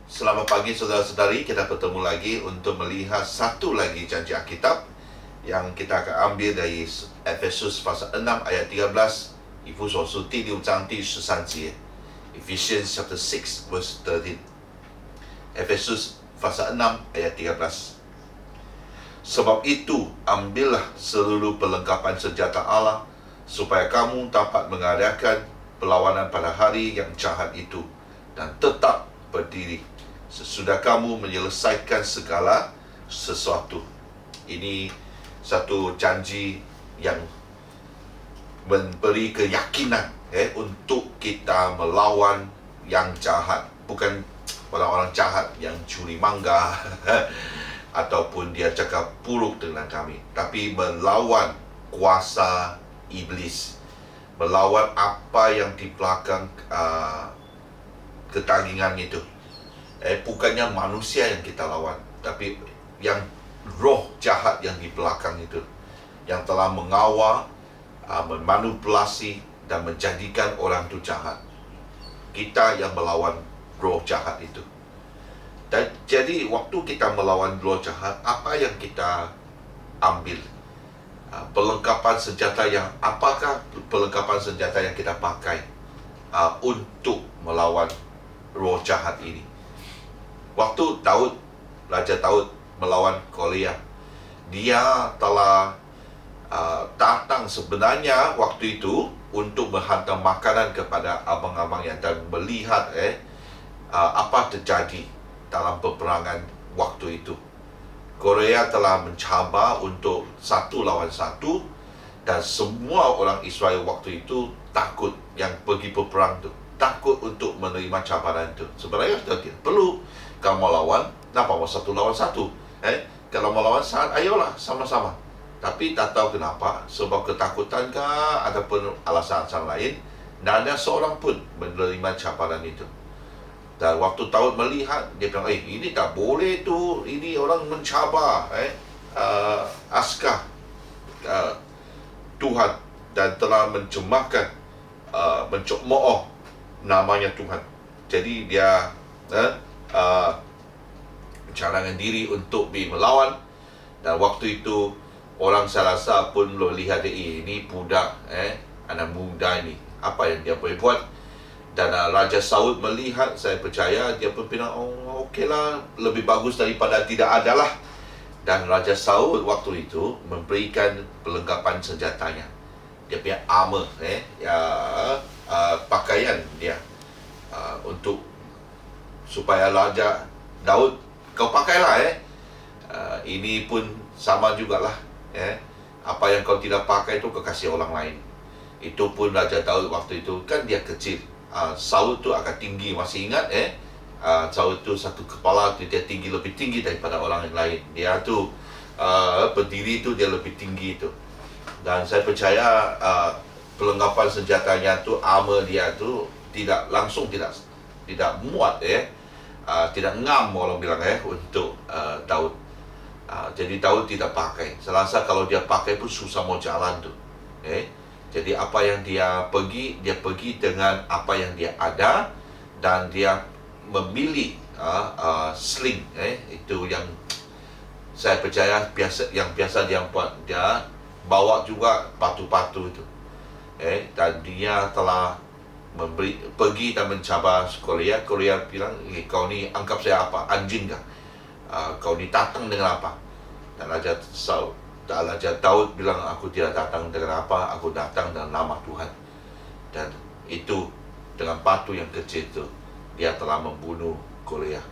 Selamat pagi saudara-saudari, kita bertemu lagi untuk melihat satu lagi janji Alkitab yang kita akan ambil dari Efesus pasal 6 ayat 13, 以弗所书第6章第13节 Ephesians chapter 6 verse 13. Efesus pasal 6 ayat 13. Sebab itu, ambillah seluruh perlengkapan senjata Allah supaya kamu dapat mengadakan perlawanan pada hari yang jahat itu dan tetap berdiri sesudah kamu menyelesaikan segala sesuatu. Ini satu janji yang memberi keyakinan untuk kita melawan yang jahat. Bukan orang-orang jahat yang curi mangga ataupun dia cakap buruk dengan kami, tapi melawan kuasa iblis, melawan apa yang di belakang ketagingan itu. Bukannya manusia yang kita lawan, tapi yang roh jahat yang di belakang itu, yang telah mengawal, memanipulasi dan menjadikan orang itu jahat. Kita yang melawan roh jahat itu. Dan jadi waktu kita melawan roh jahat, apa yang kita ambil? Perlengkapan senjata yang, apakah perlengkapan senjata yang kita pakai untuk melawan roh jahat ini? Waktu Raja Daud melawan Goliat, dia telah datang sebenarnya waktu itu untuk menghantar makanan kepada abang-abangnya dan melihat apa terjadi dalam peperangan waktu itu. Goliat telah mencabar untuk 1 lawan 1 dan semua orang Israel waktu itu takut, yang pergi berperang itu takut untuk menerima cabaran itu. Sebenarnya sudah tidak perlu. Kalau mau lawan, kenapa mau 1 lawan 1? Kalau mau lawan saat, ayolah sama-sama. Tapi tak tahu kenapa, sebab ketakutan kah ataupun alasan-alasan lain, tidak ada seorang pun menerima cabaran itu. Dan waktu Daud melihat, dia bilang, ini tak boleh tu, ini orang mencabar askar Tuhan dan telah mencemahkan, mencemooh namanya Tuhan. Jadi dia cadangan diri untuk melawan. Dan waktu itu orang saya rasa pun melihat ini budak, anak muda ini, apa yang dia boleh buat. Dan Raja Saud melihat, saya percaya dia pun bilang, okeylah, lebih bagus daripada tidak ada lah. Dan Raja Saud waktu itu memberikan perlengkapan senjatanya, dia punya armor, pakaian dia, untuk supaya Raja Daud, kau pakailah, ini pun sama jugalah, apa yang kau tidak pakai itu kau kasih orang lain. Itu pun Raja Daud waktu itu, kan dia kecil, Saul tu agak tinggi, masih ingat Saul tu satu kepala tu, dia tinggi, lebih tinggi daripada orang yang lain. Dia tu berdiri tu dia lebih tinggi tu. Dan saya percaya perlengkapan senjatanya tu, armor dia tu tidak langsung, tidak muat, tidak ngam orang bilang untuk Daud. Jadi Daud tidak pakai. Saya rasa kalau dia pakai pun susah mau jalan tu. Jadi apa yang dia pergi dengan apa yang dia ada, dan dia memilih sling, itu yang saya percaya yang biasa dia buat. Dia bawa juga batu-batu itu, dan dia telah pergi dan mencabar Goliat. Goliat bilang, kau ni anggap saya apa? Anjing kah? Kau ni datang dengan apa? Dan Raja Daud bilang, aku tidak datang dengan apa, aku datang dengan nama Tuhan. Dan itu dengan batu yang kecil itu, dia telah membunuh Goliat.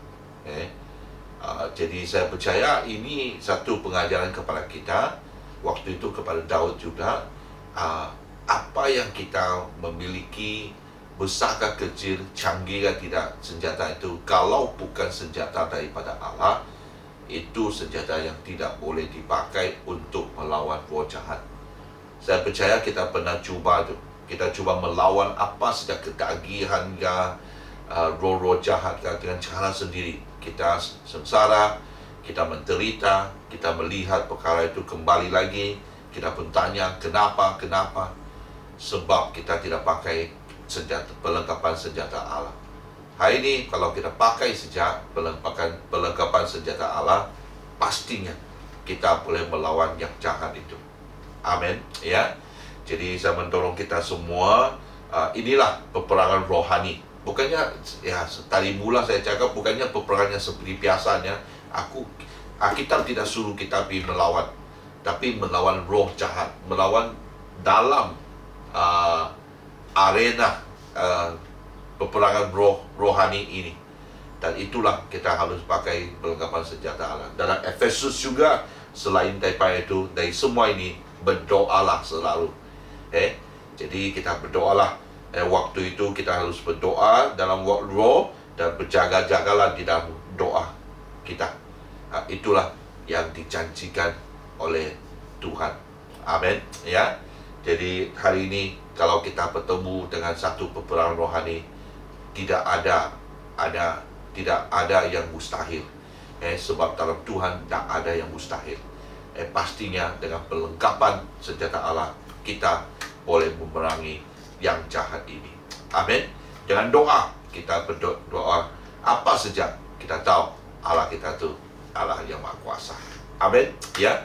Jadi saya percaya ini satu pengajaran kepada kita waktu itu, kepada Daud juga. Apa yang kita memiliki, besarkah kecil, canggihkah tidak senjata itu, kalau bukan senjata daripada Allah, itu senjata yang tidak boleh dipakai untuk melawan roh jahat. Saya percaya kita pernah cuba tu. Kita cuba melawan apa saja ketagihan roh-roh jahat dengan cara sendiri. Kita sengsara, kita menderita, kita melihat perkara itu kembali lagi, kita pun tanya kenapa. Sebab kita tidak pakai perlengkapan senjata Allah. hari ini kalau kita pakai sejak perlengkapan senjata Allah, pastinya kita boleh melawan yang jahat itu. Amin. Ya. Jadi saya mendorong kita semua, inilah peperangan rohani. Bukannya, ya tadi mula saya cakap, bukannya peperangan yang seperti biasanya. Alkitab tidak suruh kita pergi melawan, tapi melawan roh jahat, melawan dalam arena peperangan rohani ini. Dan itulah kita harus pakai perlengkapan senjata Allah. Dalam Efesus juga, selain daripada itu, dari semua ini, berdoalah selalu. Jadi kita berdoalah. Waktu itu kita harus berdoa dalam roh, dan berjaga-jagalah di dalam doa kita. Itulah yang dijanjikan oleh Tuhan. Amin. Ya. Jadi hari ini kalau kita bertemu dengan satu peperangan rohani, tidak ada yang mustahil. Sebab dalam Tuhan tak ada yang mustahil. Pastinya dengan perlengkapan senjata Allah, kita boleh memerangi yang jahat ini. Amin. Dengan doa, kita berdoa apa saja, kita tahu Allah kita tu Allah yang Maha Kuasa. Amin. Ya.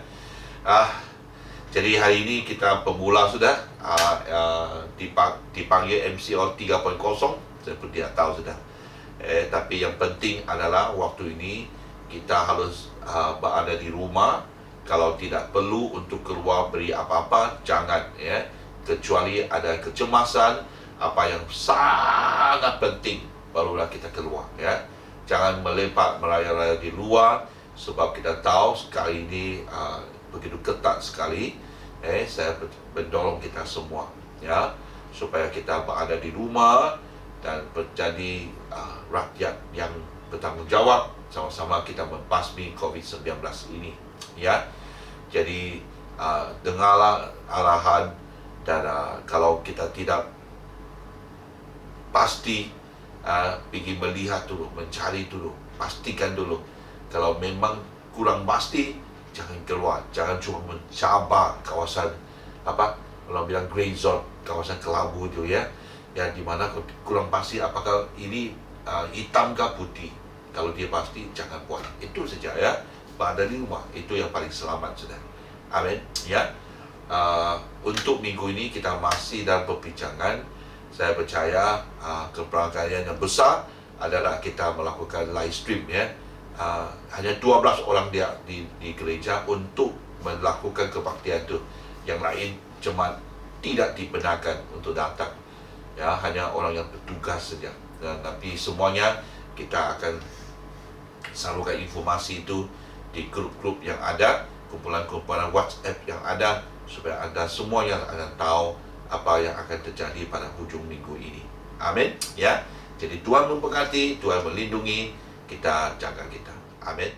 Jadi hari ini kita pemula sudah, dipanggil MCO 3.0. Saya pun tidak tahu sudah. Tapi yang penting adalah waktu ini kita harus berada di rumah. Kalau tidak perlu untuk keluar beri apa-apa, jangan, ya. Kecuali ada kecemasan, apa yang sangat penting, barulah kita keluar, ya. Jangan melepak meraya-raya di luar, sebab kita tahu sekali ini begitu ketat sekali. Saya mendorong kita semua, ya, supaya kita berada di rumah dan menjadi rakyat yang bertanggung jawab, sama-sama kita membasmi COVID-19 ini, ya. Jadi dengarlah arahan, dan kalau kita tidak pasti, pergi melihat dulu, mencari dulu, pastikan dulu. Kalau memang kurang pasti, jangan keluar, jangan cuma mencabar kawasan orang bilang grey zone, kawasan kelabu itu, ya, yang dimana kurang pasti apakah ini hitam ke putih. Kalau dia pasti, jangan buat. Itu saja, ya. Berada di rumah, itu yang paling selamat sudah. Amin. Ya. Untuk minggu ini kita masih dalam perbincangan. Saya percaya keperangkaian yang besar adalah kita melakukan live stream, ya. Hanya 12 orang dia di gereja untuk melakukan kebaktian itu. Yang lain jemaat tidak dibenarkan untuk datang, ya, hanya orang yang bertugas saja. Dan tapi semuanya kita akan salurkan informasi itu di grup-grup yang ada, kumpulan-kumpulan WhatsApp yang ada, supaya anda semua yang akan tahu apa yang akan terjadi pada hujung minggu ini. Amin. Ya. Jadi Tuhan memberkati, Tuhan melindungi, kita jaga kita. Amin.